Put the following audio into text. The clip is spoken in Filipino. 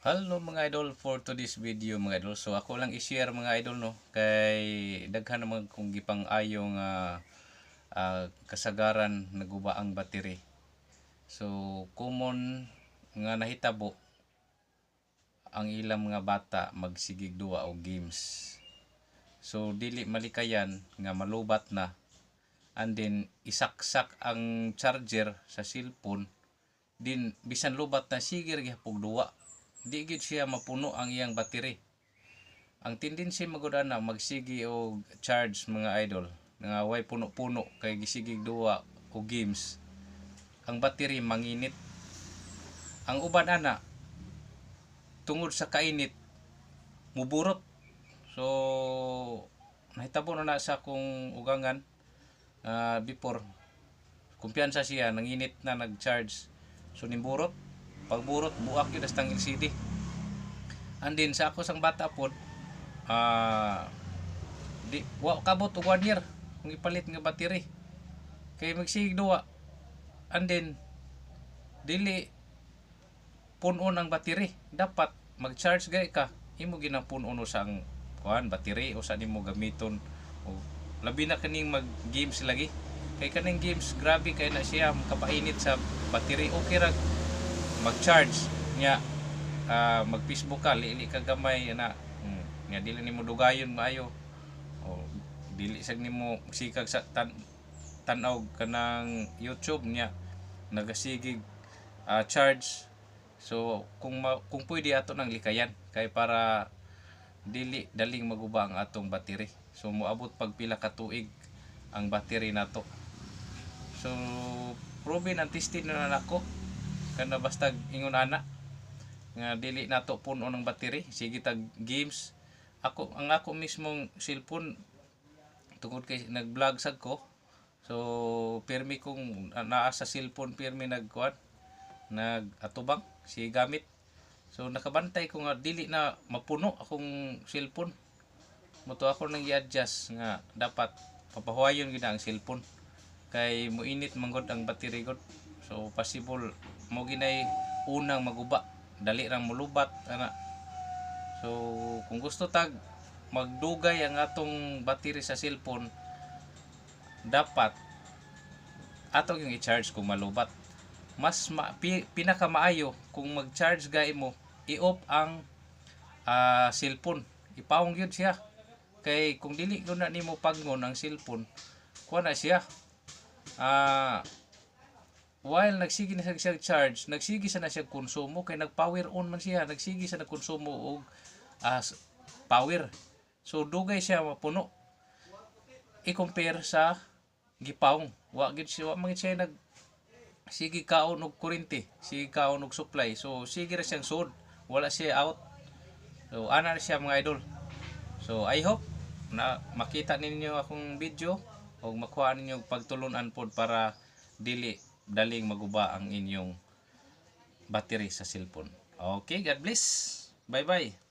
Hello mga idol, for today's video mga idol. So ako lang i-share mga idol no kay daghan naman kung gipang ayong kasagaran naguba ang battery. So common nga nahitabo ang ilang mga bata magsigig duwa og games. So dili malikayan nga malubat na, and then isaksak ang charger sa cellphone, din bisan lubat na sige ra gyapon duwa, di gid siya mapuno ang iyang battery. Ang tendency magud ana magsigi og charge mga idol nga way puno-puno kay gisigig duwa og games, ang battery manginit. Ang uban ana tungod sa kainit muburot. So nahitabo na sa akong ugangan before, kumpiyansa siya nanginit na nag-charge, so nimburot, pagburot buak yun as tang LCD. And then sa ako sang bata pod di wa kabot og 1 year kung ipalit nga battery kay magsigig duwa, and then dili punon ang battery. Dapat mag-charge gay ka, imo ginang punon sang kuan battery o sa nimo gamiton, o labi na kaning mag games lagi, kay kaning games grabe kay na siya makapainit sa battery. Okay ra mag-charge nya mag Facebook ka lili ka gamay na nya dili nimo dugayon maayo, o dili sad nimo sikag sa tan-aw kanang YouTube nya nagasigig charge. So kung pwede ato nang likayan kay para dili daling maguba ang atong battery. So moabot pag pila ka tuig ang battery nato. So proven and tested na nako kana basta ingon ana nga dili nato puno ng battery sige tag games. Ang ako mismong cellphone tungod kay nag-vlog sad ko, so pirmi kong naa sa cellphone, pirmi nagkuan nag-atubang si gamit. So nakabantay ko nga dili na mapuno akong cellphone. Moto ako nang i-adjust nga dapat papahuayon gid ang cellphone kay moinit manggod ang battery god. So possible mo ginay unang maguba, dali ra mulubat ana. So kung gusto tag magdugay ang atong battery sa cellphone, dapat ato yung i-charge kung malubat. Mas pinaka maayo kung mag-charge gay mo, i-off ang cellphone, ipawong yun siya. Kay kung dili ko na nimo pagngon ang cellphone, kuha na siya while nagsige na siya charge, nagsige sa na siya konsumo kay nag-power on man siya, nagsige sa nagkonsumo og power. So dugay siya mapuno i-compare sa gipawong. Wa gid siya, wa man siya nag sige kaon og kuryente, sige kaon og supply. So sige ra siyang sud, wala siya out. So ana na siya mga idol. So I hope na makita ninyo akong video o makuha ninyo pagtulunan pod para dili daling maguba ang inyong battery sa cellphone. Okay, God bless. Bye bye.